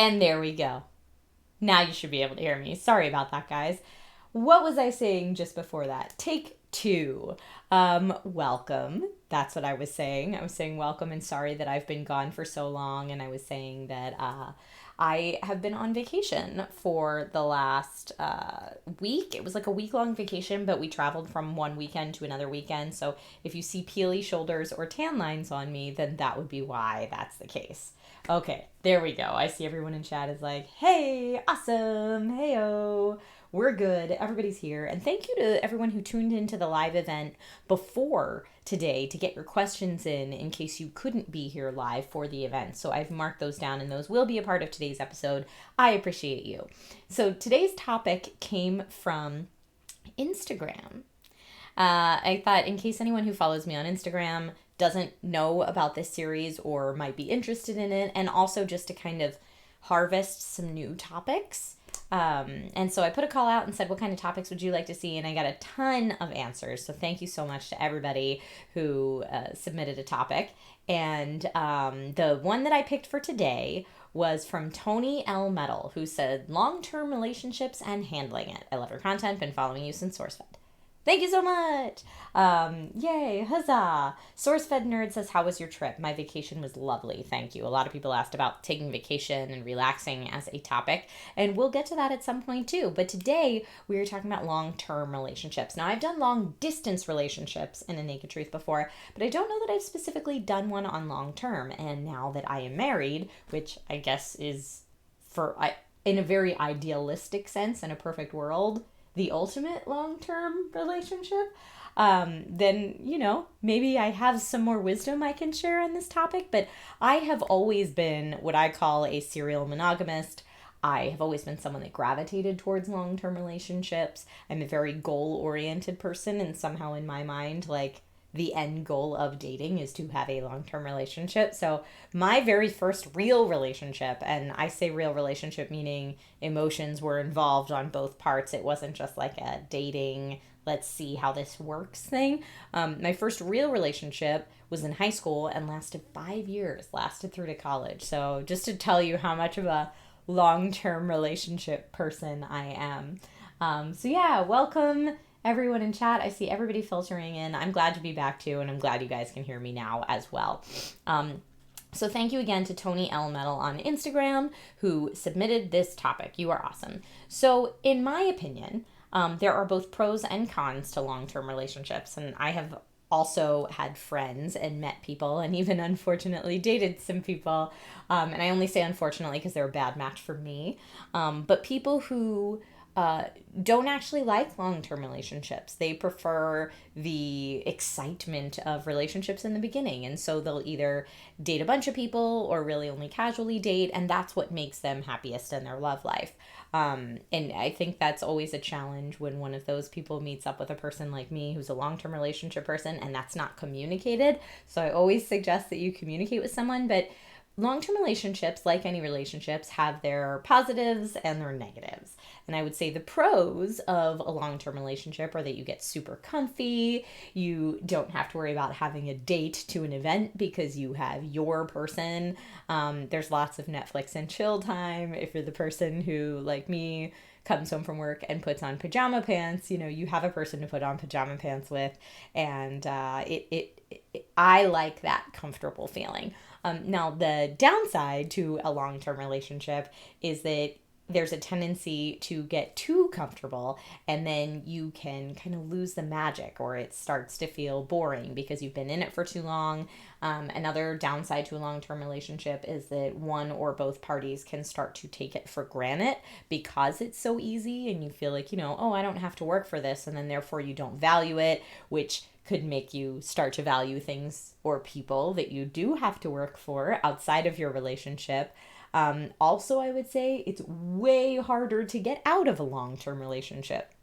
And there we go. Now you should be able to hear me. Sorry about that, guys. What was I saying just before that? Take two. Welcome. That's what I was saying. I was saying welcome and sorry that I've been gone for so long. And I was saying that I have been on vacation for the last week. It was like a week-long vacation, but we traveled from one weekend to another weekend. So if you see peely shoulders or tan lines on me, then that would be why that's the case. Okay, there we go. I see everyone in chat is like, hey, awesome, heyo. We're good. Everybody's here. And thank you to everyone who tuned into the live event before today to get your questions in case you couldn't be here live for the event. So I've marked those down and those will be a part of today's episode. I appreciate you. So today's topic came from Instagram. I thought in case anyone who follows me on Instagram doesn't know about this series or might be interested in it, and also just to kind of harvest some new topics. And so I put a call out and said, what kind of topics would you like to see? And I got a ton of answers. So thank you so much to everybody who submitted a topic. And the one that I picked for today was from Tony L. Metal, who said, long-term relationships and handling it. I love your content, been following you since SourceFed. Thank you so much. Yay, huzzah. SourceFed Nerd says, how was your trip? My vacation was lovely. Thank you. A lot of people asked about taking vacation and relaxing as a topic, and we'll get to that at some point too. But today we are talking about long-term relationships. Now, I've done long-distance relationships in A Naked Truth before, but I don't know that I've specifically done one on long-term. And now that I am married, which I guess is in a very idealistic sense, in a perfect world, the ultimate long-term relationship, then, maybe I have some more wisdom I can share on this topic. But I have always been what I call a serial monogamist. I have always been someone that gravitated towards long-term relationships. I'm a very goal-oriented person, and somehow in my mind, like, the end goal of dating is to have a long-term relationship. So my very first real relationship, and I say real relationship meaning emotions were involved on both parts. It wasn't just like a dating, let's see how this works thing. My first real relationship was in high school and lasted 5 years, lasted through to college. So just to tell you how much of a long-term relationship person I am. So yeah, welcome everyone in chat. I see everybody filtering in. I'm glad to be back too, and I'm glad you guys can hear me now as well. So thank you again to Tony L. Metal on Instagram who submitted this topic. You are awesome. So in my opinion, there are both pros and cons to long-term relationships, and I have also had friends and met people and even unfortunately dated some people. And I only say unfortunately because they're a bad match for me. But people who don't actually like long-term relationships. They prefer the excitement of relationships in the beginning. And so they'll either date a bunch of people or really only casually date. And that's what makes them happiest in their love life. And I think that's always a challenge when one of those people meets up with a person like me who's a long-term relationship person and that's not communicated. So I always suggest that you communicate with someone. But long-term relationships, like any relationships, have their positives and their negatives. And I would say the pros of a long-term relationship are that you get super comfy. You don't have to worry about having a date to an event because you have your person. There's lots of Netflix and chill time. If you're the person who, like me, comes home from work and puts on pajama pants, you have a person to put on pajama pants with. And I like that comfortable feeling. Now, the downside to a long-term relationship is that there's a tendency to get too comfortable and then you can kind of lose the magic, or it starts to feel boring because you've been in it for too long. Another downside to a long-term relationship is that one or both parties can start to take it for granted because it's so easy and you feel like, oh, I don't have to work for this, and then therefore you don't value it, which could make you start to value things or people that you do have to work for outside of your relationship. Also, I would say it's way harder to get out of a long-term relationship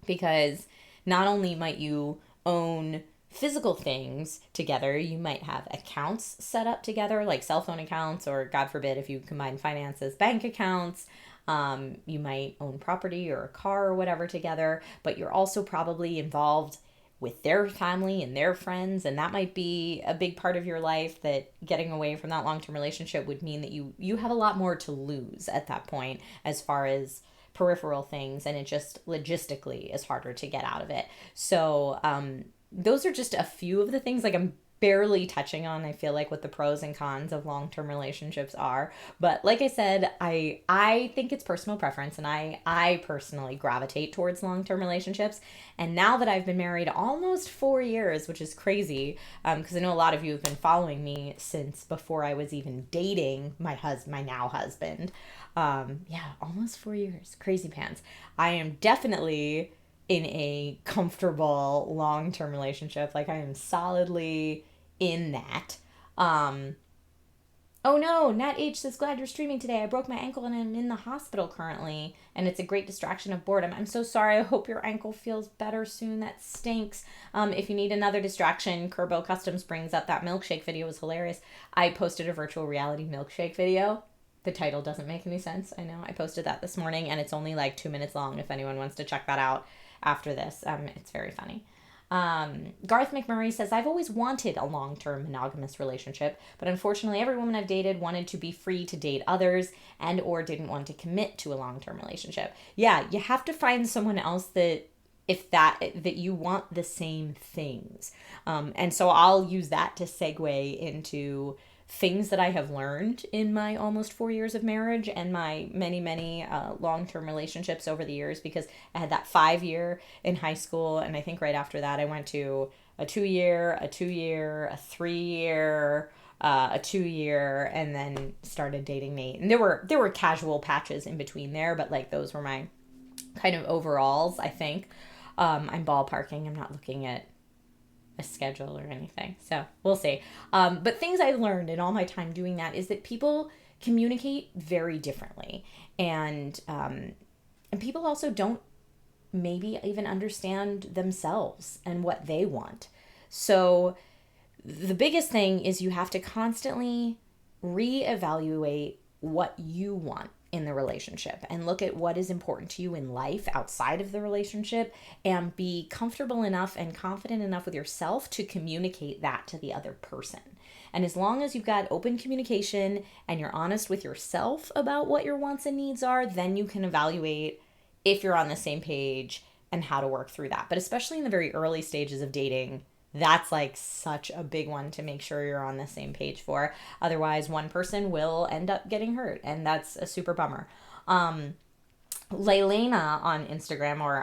because not only might you own physical things together, you might have accounts set up together, like cell phone accounts, or God forbid, if you combine finances, bank accounts. You might own property or a car or whatever together, but you're also probably involved with their family and their friends, and that might be a big part of your life, that getting away from that long-term relationship would mean that you have a lot more to lose at that point as far as peripheral things, and it just logistically is harder to get out of it. So those are just a few of the things, like I'm barely touching on, I feel like, what the pros and cons of long-term relationships are. But like I said, I think it's personal preference, and I personally gravitate towards long-term relationships. And now that I've been married almost 4 years, which is crazy, because I know a lot of you have been following me since before I was even dating my now husband. Yeah, almost 4 years. Crazy pants. I am definitely in a comfortable long-term relationship. Like, I am solidly in that. Oh no, Nat H says, glad you're streaming today. I broke my ankle and I'm in the hospital currently, and it's a great distraction of boredom. I'm so sorry. I hope your ankle feels better soon. That stinks. If you need another distraction, Kerbo Customs brings up that milkshake video. It was hilarious. I posted a virtual reality milkshake video. The title doesn't make any sense. I know. I posted that this morning, and it's only like 2 minutes long if anyone wants to check that out after this. It's very funny. Garth McMurray says, I've always wanted a long-term monogamous relationship, but unfortunately every woman I've dated wanted to be free to date others and or didn't want to commit to a long-term relationship. Yeah, you have to find someone else that you want the same things. And so I'll use that to segue into things that I have learned in my almost 4 years of marriage and my many, many long-term relationships over the years, because I had that 5 year in high school. And I think right after that, I went to a 2 year, a 2 year, a 3 year, a 2 year, and then started dating Nate. And there were casual patches in between there, but like those were my kind of overalls, I think. I'm ballparking. I'm not looking at a schedule or anything, so we'll see. But things I learned in all my time doing that is that people communicate very differently, and people also don't maybe even understand themselves and what they want. So the biggest thing is you have to constantly reevaluate what you want in the relationship and look at what is important to you in life outside of the relationship, and be comfortable enough and confident enough with yourself to communicate that to the other person. And as long as you've got open communication and you're honest with yourself about what your wants and needs are, then you can evaluate if you're on the same page and how to work through that. But especially in the very early stages of dating, that's like such a big one to make sure you're on the same page for. Otherwise, one person will end up getting hurt, and that's a super bummer. Leilena on Instagram, or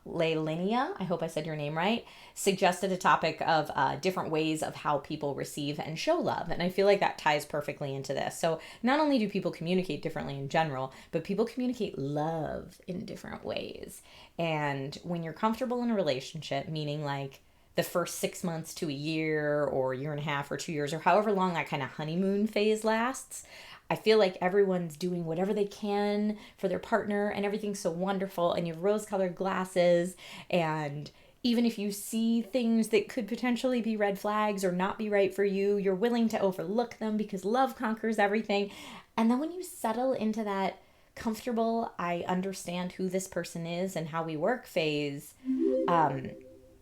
Leilenia, I hope I said your name right, suggested a topic of different ways of how people receive and show love. And I feel like that ties perfectly into this. So not only do people communicate differently in general, but people communicate love in different ways. And when you're comfortable in a relationship, meaning like the first 6 months to a year or year and a half or 2 years or however long that kind of honeymoon phase lasts, I feel like everyone's doing whatever they can for their partner and everything's so wonderful, and you have rose-colored glasses, and even if you see things that could potentially be red flags or not be right for you, you're willing to overlook them because love conquers everything. And then when you settle into that comfortable, I understand who this person is and how we work phase,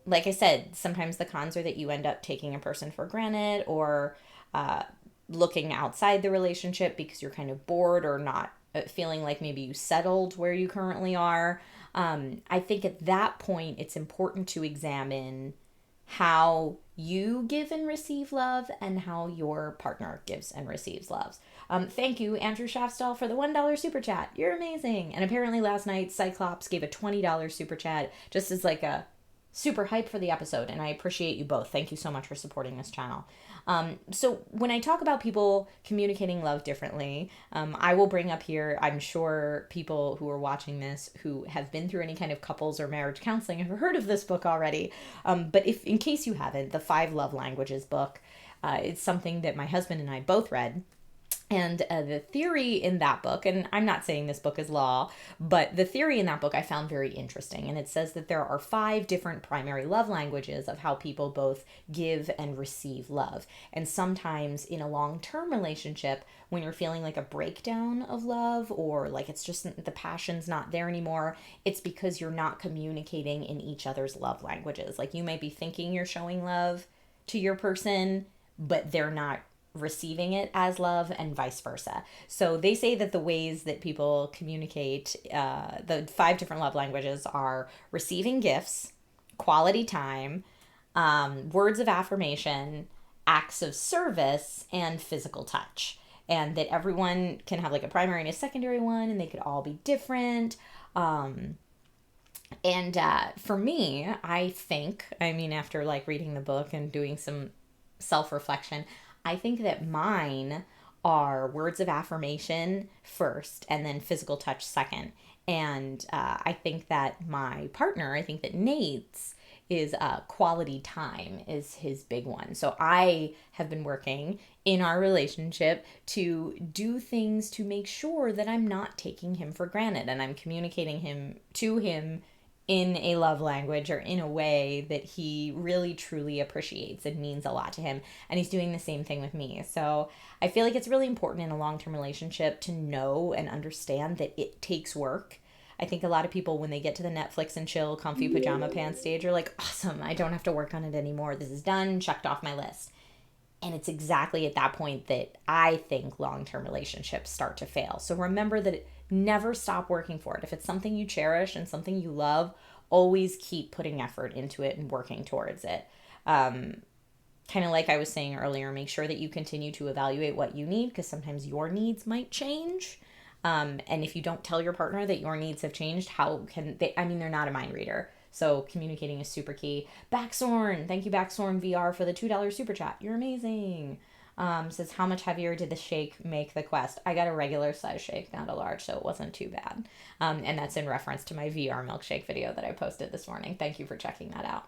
like I said, sometimes the cons are that you end up taking a person for granted, or looking outside the relationship because you're kind of bored or not feeling like maybe you settled where you currently are. I think at that point, it's important to examine how you give and receive love and how your partner gives and receives love. Thank you, Andrew Shaftstall, for the $1 super chat. You're amazing. And apparently last night, Cyclops gave a $20 super chat just as like a super hype for the episode, and I appreciate you both. Thank you so much for supporting this channel. So when I talk about people communicating love differently, I will bring up here, I'm sure people who are watching this who have been through any kind of couples or marriage counseling have heard of this book already. But if in case you haven't, the 5 Love Languages book, it's something that my husband and I both read. And the theory in that book, and I'm not saying this book is law, but the theory in that book I found very interesting. And it says that there are 5 different primary love languages of how people both give and receive love. And sometimes in a long-term relationship, when you're feeling like a breakdown of love, or like it's just the passion's not there anymore, it's because you're not communicating in each other's love languages. Like you might be thinking you're showing love to your person, but they're not receiving it as love, and vice versa. So they say that the ways that people communicate, the 5 different love languages are receiving gifts, quality time, words of affirmation, acts of service, and physical touch. And that everyone can have like a primary and a secondary one, and they could all be different. And for me, I think, I mean, after like reading the book and doing some self-reflection, I think that mine are words of affirmation first and then physical touch second. And I think that my partner, I think that Nate's is quality time is his big one. So I have been working in our relationship to do things to make sure that I'm not taking him for granted, and I'm communicating him to him in a love language or in a way that he really truly appreciates and means a lot to him. And he's doing the same thing with me. So I feel like it's really important in a long-term relationship to know and understand that it takes work. I think a lot of people, when they get to the Netflix and chill comfy pajama pants stage, are like, awesome, I don't have to work on it anymore. This is done, checked off my list. And it's exactly at that point that I think long-term relationships start to fail. So remember that never stop working for it. If it's something you cherish and something you love, always keep putting effort into it and working towards it. Kind of like I was saying earlier, make sure that you continue to evaluate what you need, because sometimes your needs might change. And if you don't tell your partner that your needs have changed, how can they? I mean, they're not a mind reader. So communicating is super key. Backsorn, thank you Backsorn VR for the $2 super chat. You're amazing. Says, how much heavier did the shake make the quest? I got a regular size shake, not a large, so it wasn't too bad. And that's in reference to my VR milkshake video that I posted this morning. Thank you for checking that out.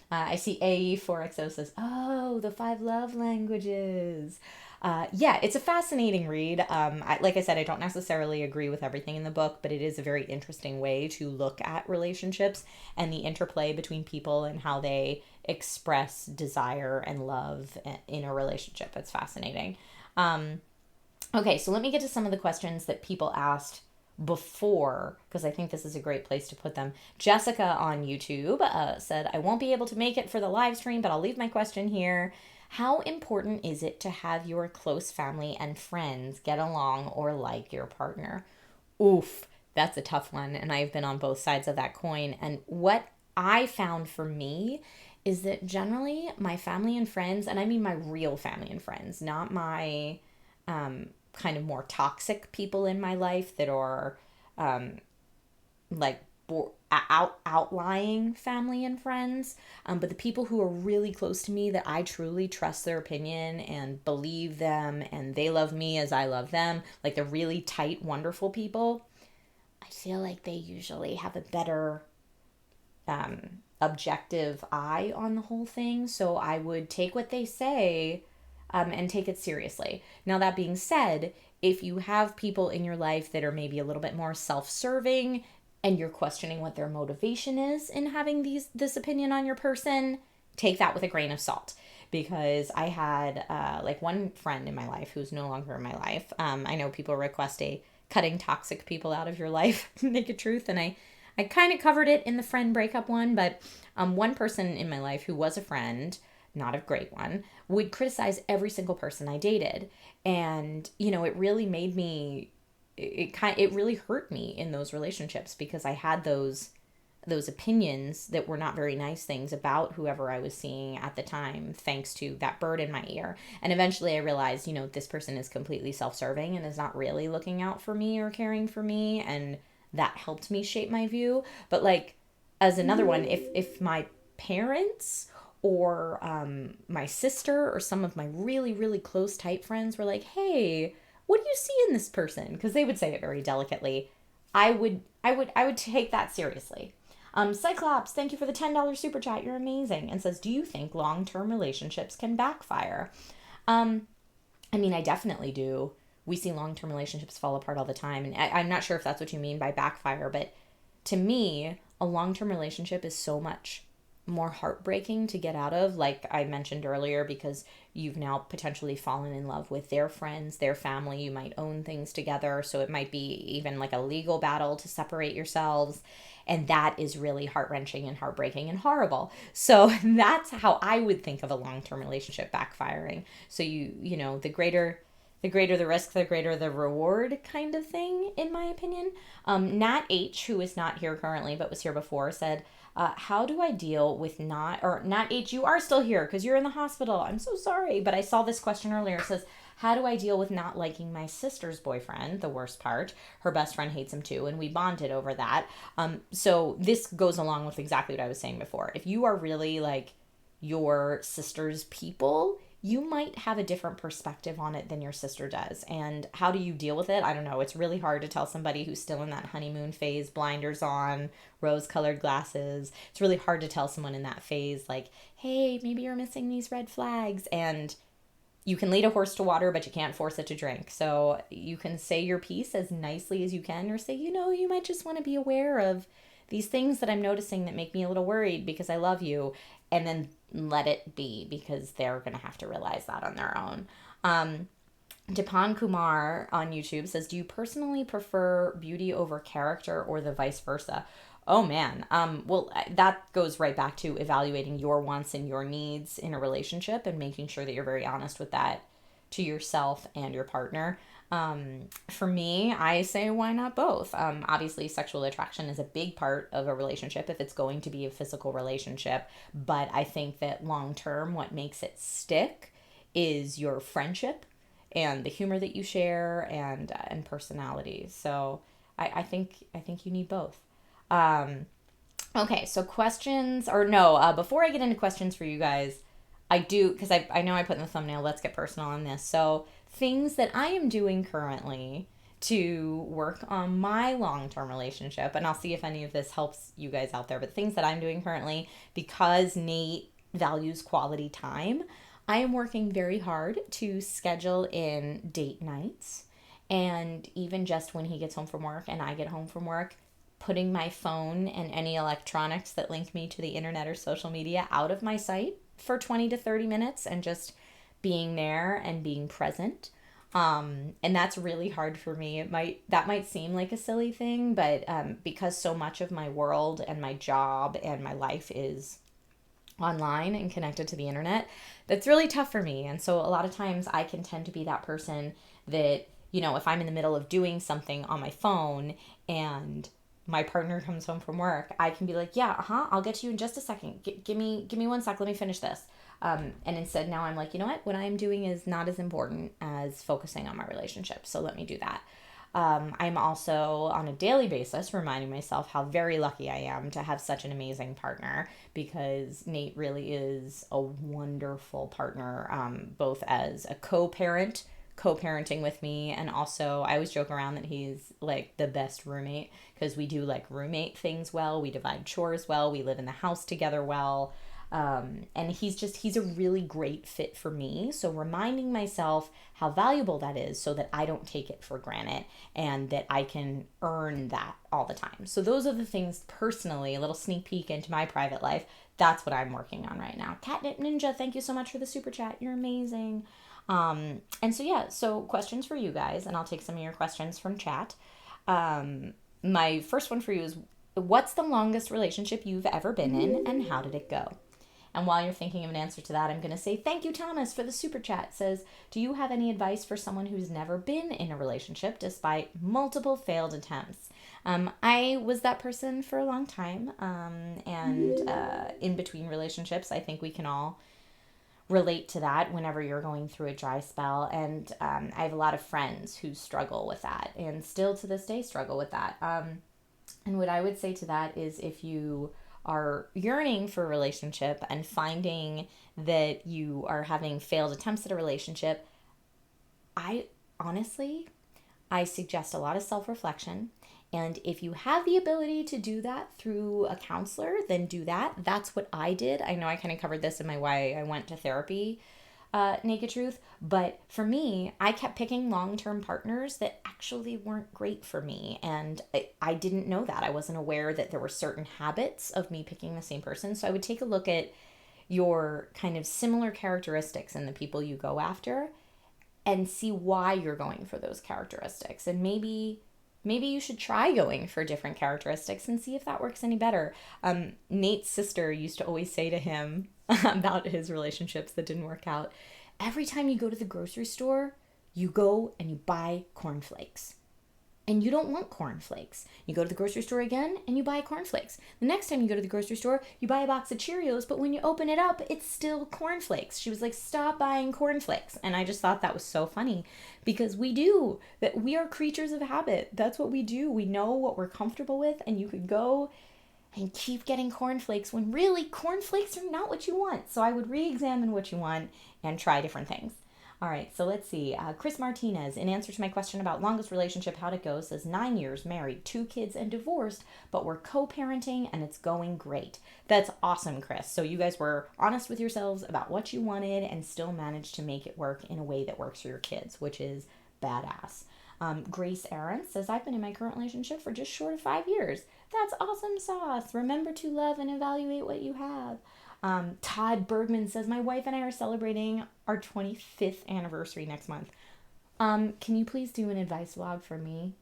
I see AE4XO says, oh, the 5 love languages. Yeah, it's a fascinating read. Like I said, I don't necessarily agree with everything in the book, but it is a very interesting way to look at relationships and the interplay between people and how they express desire and love in a relationship. It's fascinating. Okay, so let me get to some of the questions that people asked before, because I think this is a great place to put them. Jessica on YouTube said, I won't be able to make it for the live stream, but I'll leave my question here. How important is it to have your close family and friends get along or like your partner? Oof, that's a tough one, and I've been on both sides of that coin. And what I found for me is that generally my family and friends, and I mean my real family and friends, not my kind of more toxic people in my life that are like outlying family and friends, but the people who are really close to me that I truly trust their opinion and believe them, and they love me as I love them, like the really tight, wonderful people, I feel like they usually have a better objective eye on the whole thing. So I would take what they say and take it seriously. Now, that being said, if you have people in your life that are maybe a little bit more self-serving and you're questioning what their motivation is in having this opinion on your person, take that with a grain of salt. Because I had like one friend in my life who's no longer in my life. I know people request a cutting toxic people out of your life naked truth, and I kind of covered it in the friend breakup one, but one person in my life who was a friend, not a great one, would criticize every single person I dated. And, you know, it really made me, it really hurt me in those relationships, because I had those opinions that were not very nice things about whoever I was seeing at the time, thanks to that bird in my ear. And eventually I realized, you know, this person is completely self-serving and is not really looking out for me or caring for me. And that helped me shape my view. But like, as another one, if my parents or my sister or some of my really, really close tight friends were like, hey, what do you see in this person? Because they would say it very delicately. I would take that seriously. Cyclops, thank you for the $10 super chat. You're amazing. And says, do you think long-term relationships can backfire? I mean, I definitely do. we see long-term relationships fall apart all the time. And I'm not sure if that's what you mean by backfire, but to me, a long-term relationship is so much more heartbreaking to get out of, like I mentioned earlier, because you've now potentially fallen in love with their friends, their family. You might own things together, so it might be even like a legal battle to separate yourselves, and that is really heart-wrenching and heartbreaking and horrible. So that's how I would think of a long-term relationship backfiring. So you know, the greater the risk, the greater the reward, kind of thing, in my opinion. Nat H, who is not here currently but was here before, said, how do I deal with Nat H, you are still here because you're in the hospital. I'm so sorry. But I saw this question earlier. It says, how do I deal with not liking my sister's boyfriend? The worst part. Her best friend hates him too, and we bonded over that. So this goes along with exactly what I was saying before. If you are really like your sister's people, you might have a different perspective on it than your sister does. And how do you deal with it? I don't know. It's really hard to tell somebody who's still in that honeymoon phase, blinders on, rose-colored glasses. It's really hard to tell someone in that phase, like, hey, maybe you're missing these red flags. And you can lead a horse to water, but you can't force it to drink. So you can say your piece as nicely as you can, or say, you know, you might just want to be aware of these things that I'm noticing that make me a little worried because I love you, and then let it be, because they're going to have to realize that on their own. Dipan Kumar on YouTube says, do you personally prefer beauty over character or the vice versa? Oh man. Well, that goes right back to evaluating your wants and your needs in a relationship and making sure that you're very honest with that to yourself and your partner. For me, I say, why not both? Obviously, sexual attraction is a big part of a relationship if it's going to be a physical relationship. But I think that long term, what makes it stick is your friendship and the humor that you share and personality. So I think you need both. Okay, so questions, or no, before I get into questions for you guys, I do, because I know I put in the thumbnail, let's get personal on this. So things that I am doing currently to work on my long-term relationship, and I'll see if any of this helps you guys out there, but things that I'm doing currently, because Nate values quality time, I am working very hard to schedule in date nights, and even just when he gets home from work and I get home from work, putting my phone and any electronics that link me to the internet or social media out of my sight for 20 to 30 minutes and just being there and being present. And that's really hard for me. That might seem like a silly thing, but because so much of my world and my job and my life is online and connected to the internet, that's really tough for me. And so a lot of times I can tend to be that person that, you know, if I'm in the middle of doing something on my phone and my partner comes home from work, I can be like, yeah, I'll get to you in just a second. Give me 1 sec. Let me finish this. And instead now I'm like, you know what I'm doing is not as important as focusing on my relationship. So let me do that. I'm also on a daily basis reminding myself how very lucky I am to have such an amazing partner, because Nate really is a wonderful partner, both as a co-parenting with me, and also I always joke around that he's like the best roommate, because we do like roommate things well, we divide chores well, we live in the house together well, and he's a really great fit for me. So reminding myself how valuable that is so that I don't take it for granted and that I can earn that all the time. So those are the things personally, a little sneak peek into my private life. That's what I'm working on right now. Catnip Ninja, thank you so much for the super chat. You're amazing. And so, yeah, so questions for you guys, and I'll take some of your questions from chat. My first one for you is, what's the longest relationship you've ever been in, and how did it go? And while you're thinking of an answer to that, I'm going to say thank you, Thomas, for the super chat. It says, do you have any advice for someone who's never been in a relationship despite multiple failed attempts? I was that person for a long time, and in between relationships, I think we can all relate to that whenever you're going through a dry spell. And I have a lot of friends who struggle with that and still to this day struggle with that. And what I would say to that is, if you are yearning for a relationship and finding that you are having failed attempts at a relationship, I suggest a lot of self-reflection. And if you have the ability to do that through a counselor, then do that. That's what I did. I know I kind of covered this in my why I went to therapy naked truth. But for me, I kept picking long-term partners that actually weren't great for me. And I didn't know that. I wasn't aware that there were certain habits of me picking the same person. So I would take a look at your kind of similar characteristics in the people you go after and see why you're going for those characteristics. And maybe you should try going for different characteristics and see if that works any better. Nate's sister used to always say to him about his relationships that didn't work out, every time you go to the grocery store, you go and you buy cornflakes. And you don't want cornflakes. You go to the grocery store again and you buy cornflakes. The next time you go to the grocery store, you buy a box of Cheerios, but when you open it up, it's still cornflakes. She was like, stop buying cornflakes. And I just thought that was so funny because we are creatures of habit. That's what we do. We know what we're comfortable with, and you could go and keep getting cornflakes when really cornflakes are not what you want. So I would re-examine what you want and try different things. All right, so let's see. Chris Martinez, in answer to my question about longest relationship, how'd it go, says 9 years, married, 2 kids, and divorced, but we're co-parenting and it's going great. That's awesome, Chris. So you guys were honest with yourselves about what you wanted and still managed to make it work in a way that works for your kids, which is badass. Grace Aaron says, I've been in my current relationship for just short of 5 years. That's awesome sauce. Remember to love and evaluate what you have. Todd Bergman says, my wife and I are celebrating our 25th anniversary next month. Can you please do an advice vlog for me?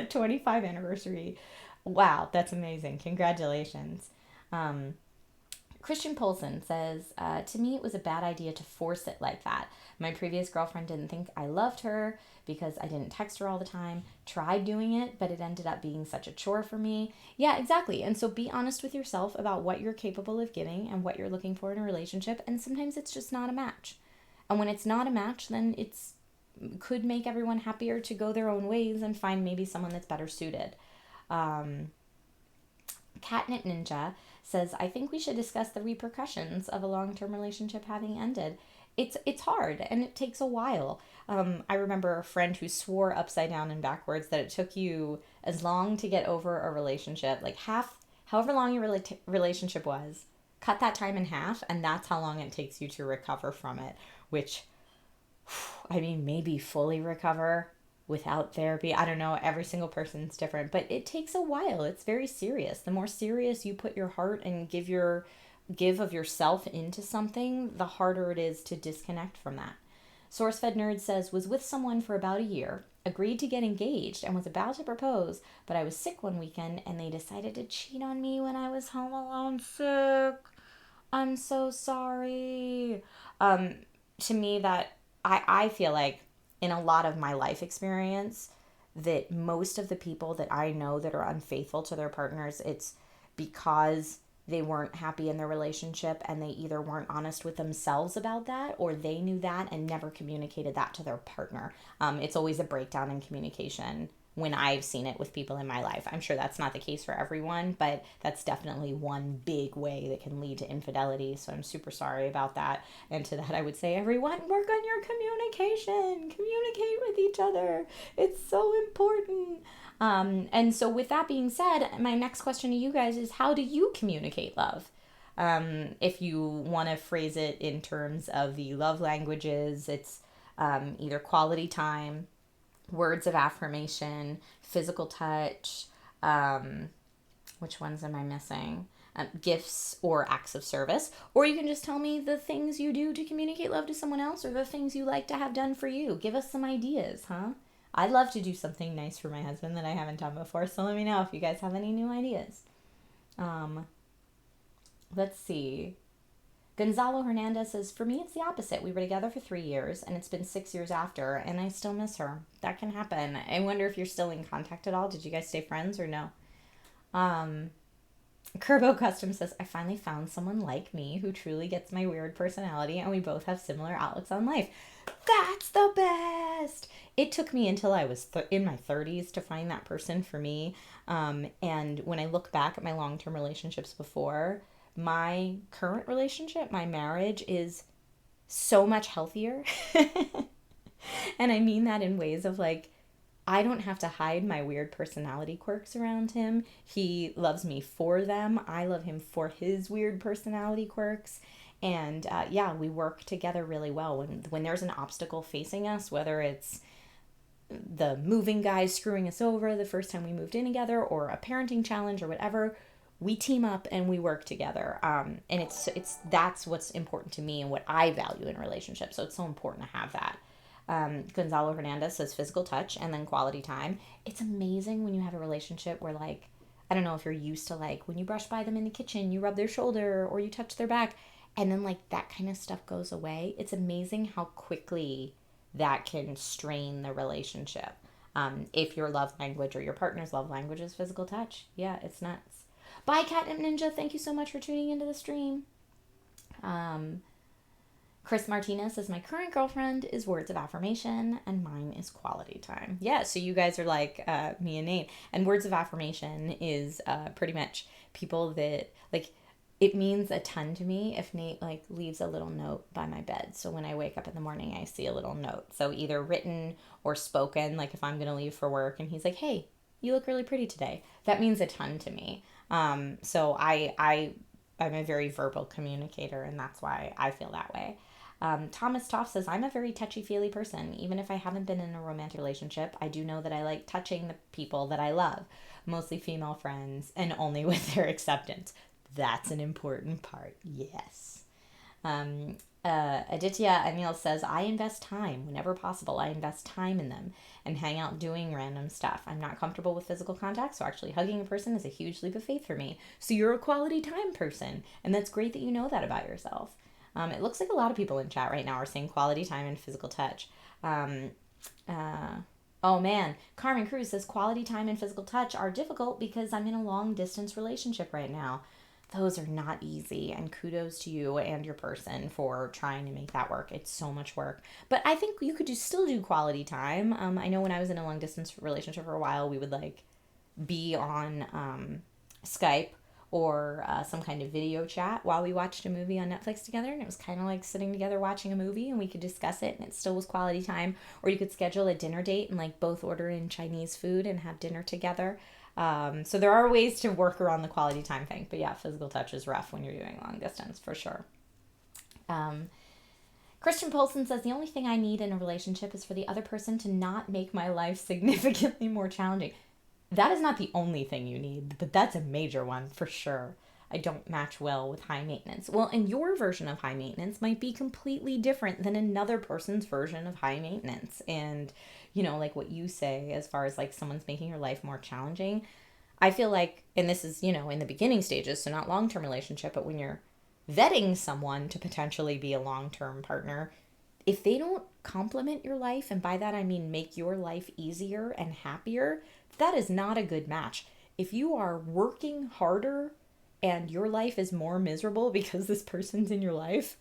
25 anniversary. Wow, that's amazing. Congratulations. Christian Polson says, to me, it was a bad idea to force it like that. My previous girlfriend didn't think I loved her because I didn't text her all the time. Tried doing it, but it ended up being such a chore for me. Yeah, exactly. And so be honest with yourself about what you're capable of giving and what you're looking for in a relationship. And sometimes it's just not a match. And when it's not a match, then it's could make everyone happier to go their own ways and find maybe someone that's better suited. Catnip Ninja says, I think we should discuss the repercussions of a long-term relationship having ended. It's hard and it takes a while. I remember a friend who swore upside down and backwards that it took you as long to get over a relationship, like however long your relationship was, cut that time in half, and that's how long it takes you to recover from it, which, I mean, maybe fully recover without therapy. I don't know. Every single person's different, but it takes a while. It's very serious. The more serious you put your heart and give of yourself into something, the harder it is to disconnect from that. SourceFed Nerd says, was with someone for about a year, agreed to get engaged, and was about to propose, but I was sick one weekend and they decided to cheat on me when I was home alone sick. I'm so sorry. To me, that I feel like in a lot of my life experience that most of the people that I know that are unfaithful to their partners, it's because they weren't happy in their relationship and they either weren't honest with themselves about that or they knew that and never communicated that to their partner. It's always a breakdown in communication when I've seen it with people in my life. I'm sure that's not the case for everyone, but that's definitely one big way that can lead to infidelity. So I'm super sorry about that. And to that, I would say, everyone, work on your communication. Communicate with each other. It's so important. And so with that being said, my next question to you guys is, how do you communicate love? If you want to phrase it in terms of the love languages, it's either quality time, words of affirmation, physical touch, which ones am I missing? Gifts or acts of service. Or you can just tell me the things you do to communicate love to someone else or the things you like to have done for you. Give us some ideas, huh? I'd love to do something nice for my husband that I haven't done before, so let me know if you guys have any new ideas. Let's see. Gonzalo Hernandez says, for me, it's the opposite. We were together for 3 years, and it's been 6 years after, and I still miss her. That can happen. I wonder if you're still in contact at all. Did you guys stay friends or no? Kerbo Custom says, I finally found someone like me who truly gets my weird personality, and we both have similar outlooks on life. That's the best! It took me until I was in my 30s to find that person for me. And when I look back at my long-term relationships before, my current relationship, my marriage, is so much healthier. And I mean that in ways of like, I don't have to hide my weird personality quirks around him. He loves me for them. I love him for his weird personality quirks. And yeah, we work together really well. When there's an obstacle facing us, whether it's the moving guy screwing us over the first time we moved in together, or a parenting challenge or whatever, we team up and we work together. And it's that's what's important to me and what I value in relationships. So it's so important to have that. Gonzalo Hernandez says physical touch and then quality time. It's amazing when you have a relationship where, like, I don't know if you're used to, like, when you brush by them in the kitchen, you rub their shoulder or you touch their back, and then, like, that kind of stuff goes away. It's amazing how quickly that can strain the relationship. If your love language or your partner's love language is physical touch. Yeah, it's nuts. Bye, Catnip Ninja. Thank you so much for tuning into the stream. Chris Martinez says, my current girlfriend is words of affirmation and mine is quality time. Yeah, so you guys are like me and Nate. And words of affirmation is pretty much people that, like, it means a ton to me if Nate, like, leaves a little note by my bed. So when I wake up in the morning, I see a little note. So either written or spoken, like if I'm going to leave for work and he's like, hey, you look really pretty today. That means a ton to me. So I'm a very verbal communicator, and that's why I feel that way. Thomas Toff says, I'm a very touchy-feely person. Even if I haven't been in a romantic relationship, I do know that I like touching the people that I love, mostly female friends, and only with their acceptance. That's an important part. Yes. Aditya Anil says, I invest time whenever possible. I invest time in them and hang out doing random stuff. I'm not comfortable with physical contact, so actually hugging a person is a huge leap of faith for me. So you're a quality time person, and that's great that you know that about yourself. It looks like a lot of people in chat right now are saying quality time and physical touch. Oh man, Carmen Cruz says quality time and physical touch are difficult because I'm in a long distance relationship right now. Those are not easy, and kudos to you and your person for trying to make that work. It's so much work, but I think you could still do quality time. I know when I was in a long distance relationship for a while, we would like be on Skype or some kind of video chat while we watched a movie on Netflix together, and it was kind of like sitting together watching a movie, and we could discuss it, and it still was quality time. Or you could schedule a dinner date and like both order in Chinese food and have dinner together. So there are ways to work around the quality time thing, but yeah, physical touch is rough when you're doing long distance for sure. Christian Polson says, the only thing I need in a relationship is for the other person to not make my life significantly more challenging. That is not the only thing you need, but that's a major one for sure. I don't match well with high maintenance. Well, and your version of high maintenance might be completely different than another person's version of high maintenance. And, you know, like what you say, as far as like someone's making your life more challenging, I feel like, and this is, you know, in the beginning stages, so not long-term relationship, but when you're vetting someone to potentially be a long-term partner, if they don't complement your life, and by that I mean make your life easier and happier, that is not a good match. If you are working harder and your life is more miserable because this person's in your life,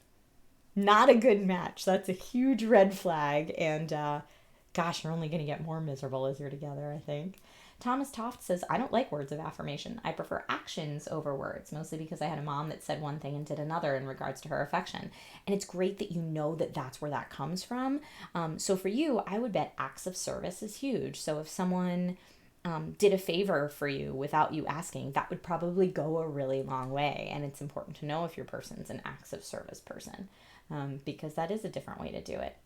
not a good match. That's a huge red flag. And gosh, you're only going to get more miserable as you're together, I think. Thomas Toft says, I don't like words of affirmation. I prefer actions over words, mostly because I had a mom that said one thing and did another in regards to her affection. And it's great that you know that that's where that comes from. So for you, I would bet acts of service is huge. So if someone did a favor for you without you asking, that would probably go a really long way. And it's important to know if your person's an acts of service person, because that is a different way to do it.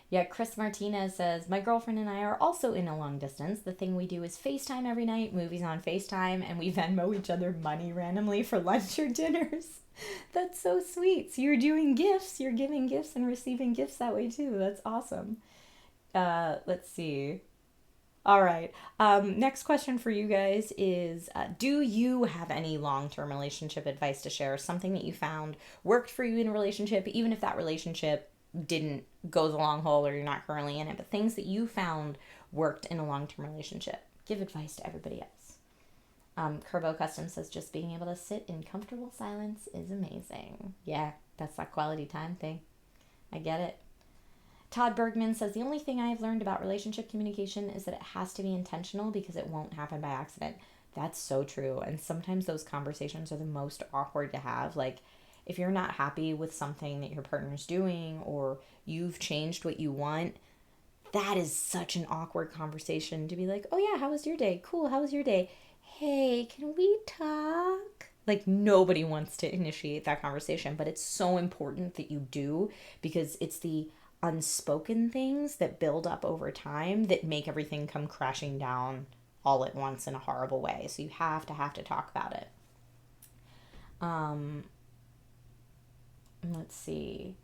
Yeah, Chris Martinez says, my girlfriend and I are also in a long distance. The thing we do is FaceTime every night, movies on FaceTime, and we Venmo each other money randomly for lunch or dinners. That's so sweet. So you're doing gifts, you're giving gifts and receiving gifts that way too. That's awesome. Let's see. All right. Next question for you guys is, do you have any long-term relationship advice to share? Something that you found worked for you in a relationship, even if that relationship didn't go the long haul or you're not currently in it, but things that you found worked in a long-term relationship. Give advice to everybody else. Kerbo Custom says, just being able to sit in comfortable silence is amazing. Yeah, that's that quality time thing. I get it. Todd Bergman says, the only thing I've learned about relationship communication is that it has to be intentional because it won't happen by accident. That's so true. And sometimes those conversations are the most awkward to have. Like, if you're not happy with something that your partner's doing or you've changed what you want, that is such an awkward conversation to be like, oh yeah, how was your day? Cool, how was your day? Hey, can we talk? Like, nobody wants to initiate that conversation, but it's so important that you do, because it's the unspoken things that build up over time that make everything come crashing down all at once in a horrible way. So you have to talk about it. Let's see.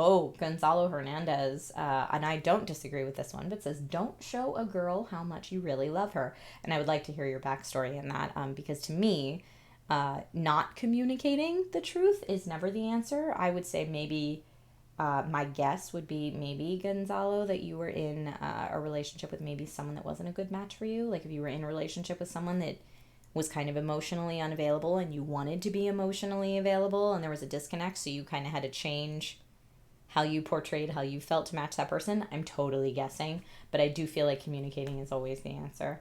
Oh, Gonzalo Hernandez, and I don't disagree with this one, but says, don't show a girl how much you really love her. And I would like to hear your backstory in that, because to me, not communicating the truth is never the answer. I would say maybe, my guess would be maybe, Gonzalo, that you were in a relationship with maybe someone that wasn't a good match for you. Like if you were in a relationship with someone that was kind of emotionally unavailable and you wanted to be emotionally available and there was a disconnect, so you kind of had to change how you portrayed how you felt to match that person. I'm totally guessing, but I do feel like communicating is always the answer.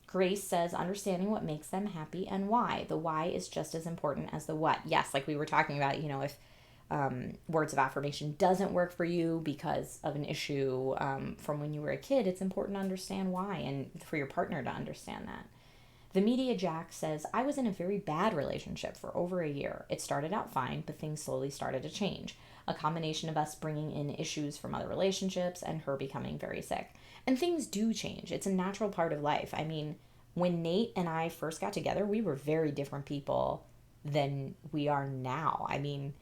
Grace says, understanding what makes them happy and why. The why is just as important as the what. Yes, like we were talking about, if words of affirmation doesn't work for you because of an issue from when you were a kid, it's important to understand why, and for your partner to understand that. The Media Jack says, I was in a very bad relationship for over a year. It started out fine, but things slowly started to change. A combination of us bringing in issues from other relationships and her becoming very sick. And things do change. It's a natural part of life. I mean, when Nate and I first got together, we were very different people than we are now. I mean,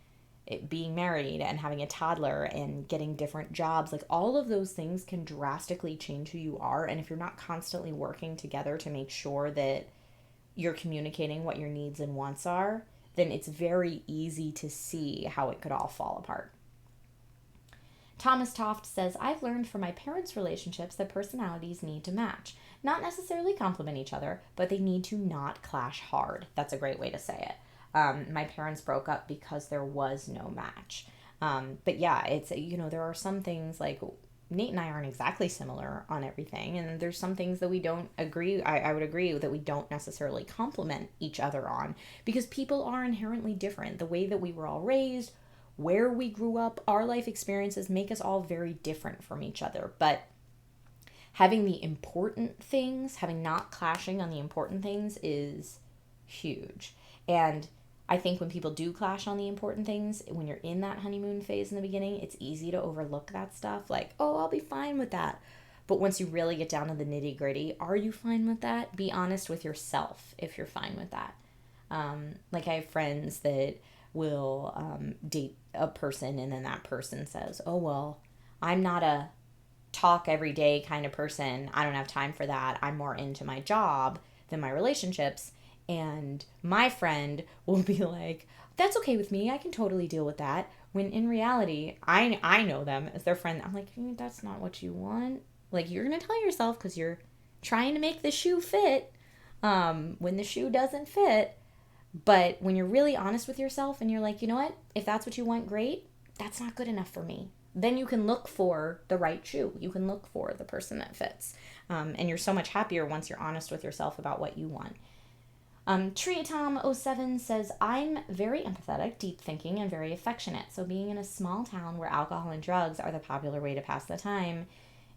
being married and having a toddler and getting different jobs, like all of those things can drastically change who you are. And if you're not constantly working together to make sure that you're communicating what your needs and wants are, then it's very easy to see how it could all fall apart. Thomas Toft says, I've learned from my parents' relationships that personalities need to match. Not necessarily complement each other, but they need to not clash hard. That's a great way to say it. My parents broke up because there was no match. But yeah, it's, there are some things like Nate and I aren't exactly similar on everything. And there's some things that we don't agree. I would agree that we don't necessarily complement each other on, because people are inherently different. The way that we were all raised, where we grew up, our life experiences make us all very different from each other. But having the important things, having not clashing on the important things is huge. And I think when people do clash on the important things, when you're in that honeymoon phase in the beginning, it's easy to overlook that stuff. Like, oh, I'll be fine with that. But once you really get down to the nitty gritty, are you fine with that? Be honest with yourself if you're fine with that. Like I have friends that will date a person and then that person says, oh, well, I'm not a talk every day kind of person. I don't have time for that. I'm more into my job than my relationships. And my friend will be like, that's okay with me. I can totally deal with that. When in reality, I know them as their friend. I'm like, that's not what you want. Like, you're going to tell yourself because you're trying to make the shoe fit when the shoe doesn't fit. But when you're really honest with yourself and you're like, you know what? If that's what you want, great. That's not good enough for me. Then you can look for the right shoe. You can look for the person that fits. And you're so much happier once you're honest with yourself about what you want. Triatom07 says, I'm very empathetic, deep thinking, and very affectionate. So being in a small town where alcohol and drugs are the popular way to pass the time,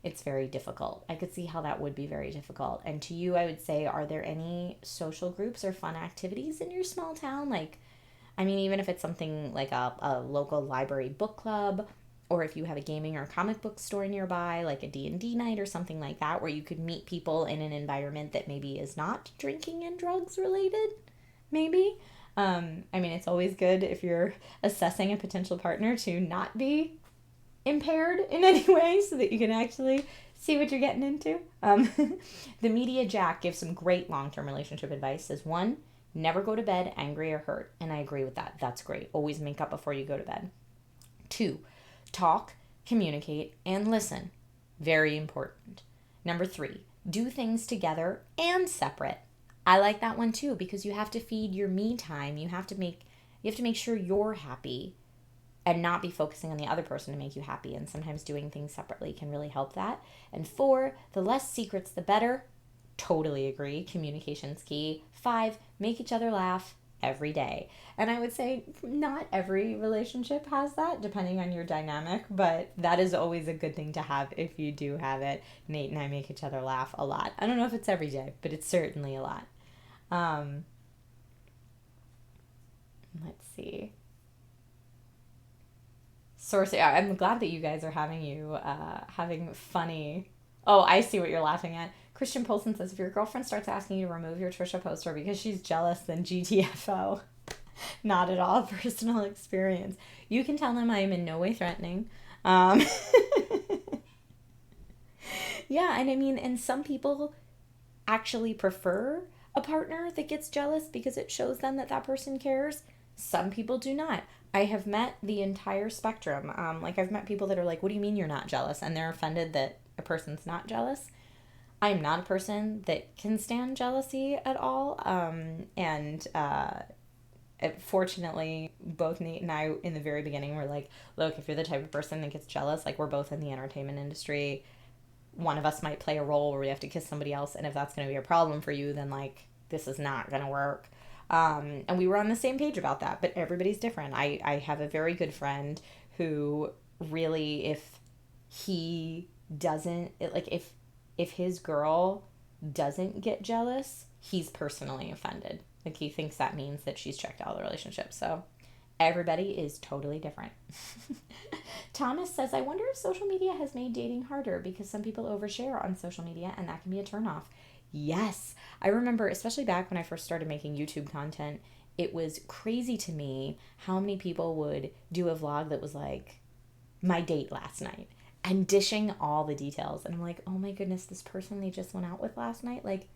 it's very difficult. I could see how that would be very difficult. And to you, I would say, are there any social groups or fun activities in your small town? Like, I mean, even if it's something like a local library book club, or if you have a gaming or comic book store nearby, like a D&D night or something like that, where you could meet people in an environment that maybe is not drinking and drugs related, maybe. I mean, it's always good if you're assessing a potential partner to not be impaired in any way so that you can actually see what you're getting into. The Media Jack gives some great long-term relationship advice. Says, 1, never go to bed angry or hurt. And I agree with that. That's great. Always make up before you go to bed. 2, talk, communicate, and listen. Very important. Number 3, do things together and separate. I like that one too, because you have to feed your me time. You have to make sure you're happy and not be focusing on the other person to make you happy. And sometimes doing things separately can really help that. And 4, the less secrets, the better. Totally agree. Communication's key. 5, make each other laugh. every day. And I would say not every relationship has that, depending on your dynamic, but that is always a good thing to have if you do have it. Nate and I make each other laugh a lot. I don't know if it's every day, but it's certainly a lot. Um, let's see. Source. Yeah, I'm glad that you guys are having funny. Oh, I see what you're laughing at. Christian Polson says if your girlfriend starts asking you to remove your Trisha poster because she's jealous, then GTFO. Not at all personal experience. You can tell them I am in no way threatening. Um, yeah, and I mean, and some people actually prefer a partner that gets jealous because it shows them that that person cares. Some people do not. I have met the entire spectrum. Like I've met people that are like, "What do you mean you're not jealous?" And they're offended that a person's not jealous. I'm not a person that can stand jealousy at all. Fortunately, both Nate and I in the very beginning were like, look, if you're the type of person that gets jealous, like we're both in the entertainment industry, one of us might play a role where we have to kiss somebody else, and if that's going to be a problem for you, then like this is not going to work. And we were on the same page about that, but everybody's different. I have a very good friend who really, if he doesn't, like if his girl doesn't get jealous, he's personally offended. Like he thinks that means that she's checked out of the relationship. So everybody is totally different. Thomas says, I wonder if social media has made dating harder because some people overshare on social media and that can be a turnoff. Yes. I remember, especially back when I first started making YouTube content, it was crazy to me how many people would do a vlog that was like, my date last night, and dishing all the details. And I'm like, oh my goodness, this person they just went out with last night, like,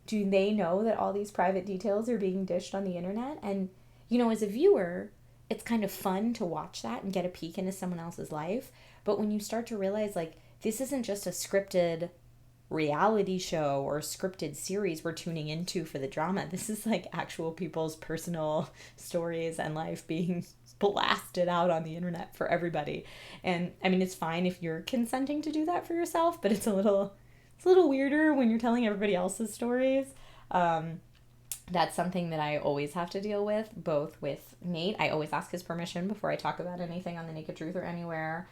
do they know that all these private details are being dished on the internet? And, you know, as a viewer, it's kind of fun to watch that and get a peek into someone else's life. But when you start to realize, like, this isn't just a scripted reality show or scripted series we're tuning into for the drama. This is like actual people's personal stories and life being blasted out on the internet for everybody. And I mean, it's fine if you're consenting to do that for yourself, but it's a little weirder when you're telling everybody else's stories. That's something that I always have to deal with, both with Nate. I always ask his permission before I talk about anything on The Naked Truth or anywhere.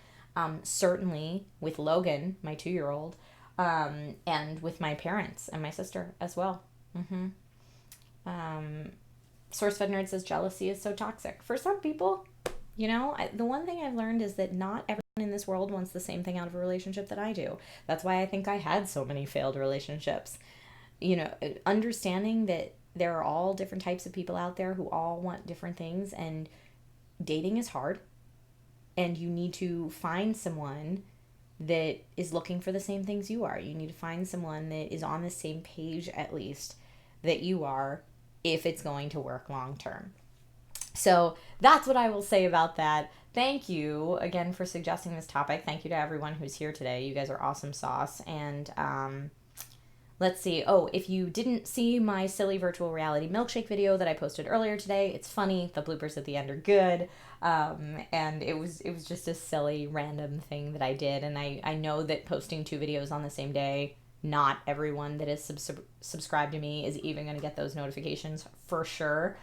Certainly with Logan, my 2-year-old, and with my parents and my sister as well. SourceFed Nerd says jealousy is so toxic. For some people, you know, the one thing I've learned is that not everyone in this world wants the same thing out of a relationship that I do. That's why I think I had so many failed relationships. You know, understanding that there are all different types of people out there who all want different things, and dating is hard, and you need to find someone that is looking for the same things you are. You need to find someone that is on the same page, at least, that you are, if it's going to work long term. So that's what I will say about that. Thank you again for suggesting this topic. Thank you to everyone who's here today. You guys are awesome sauce. And let's see. Oh, if you didn't see my silly virtual reality milkshake video that I posted earlier today, it's funny. The bloopers at the end are good. And it was just a silly random thing that I did. And I know that posting 2 videos on the same day, not everyone that is subscribed to me is even going to get those notifications for sure.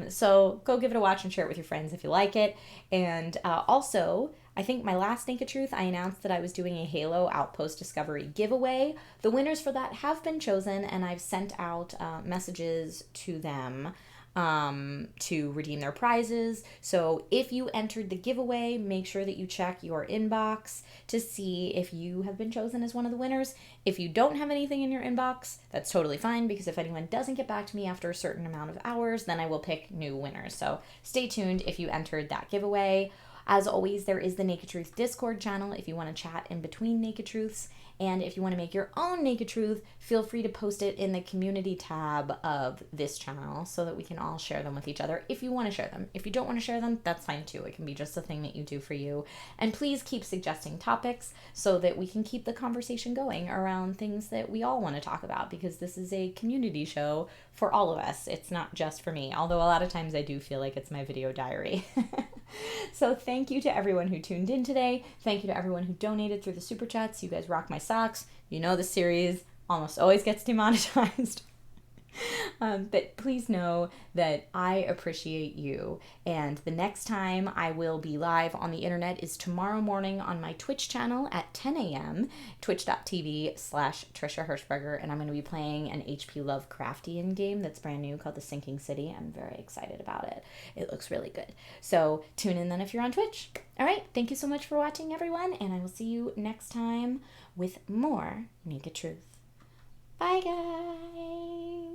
So go give it a watch and share it with your friends if you like it. And also, I think my last Naked Truth, I announced that I was doing a Halo Outpost Discovery giveaway. The winners for that have been chosen, and I've sent out messages to them to redeem their prizes. So if you entered the giveaway, make sure that you check your inbox to see if you have been chosen as one of the winners. If you don't have anything in your inbox, that's totally fine, because if anyone doesn't get back to me after a certain amount of hours, then I will pick new winners. So stay tuned if you entered that giveaway. As always, there is the Naked Truth Discord channel if you want to chat in between Naked Truths. And if you want to make your own Naked Truth, feel free to post it in the community tab of this channel so that we can all share them with each other if you want to share them. If you don't want to share them, that's fine too. It can be just a thing that you do for you. And please keep suggesting topics so that we can keep the conversation going around things that we all want to talk about, because this is a community show for all of us. It's not just for me, although a lot of times I do feel like it's my video diary. So thank you to everyone who tuned in today. Thank you to everyone who donated through the super chats. You guys rock my socks. You know the series almost always gets demonetized. But please know that I appreciate you. And the next time I will be live on the internet is tomorrow morning on my Twitch channel at 10 a.m., twitch.tv/Trisha Hershberger. And I'm going to be playing an HP Lovecraftian game that's brand new called The Sinking City. I'm very excited about it. It looks really good. So tune in then if you're on Twitch. All right. Thank you so much for watching, everyone. And I will see you next time with more Naked Truth. Bye, guys.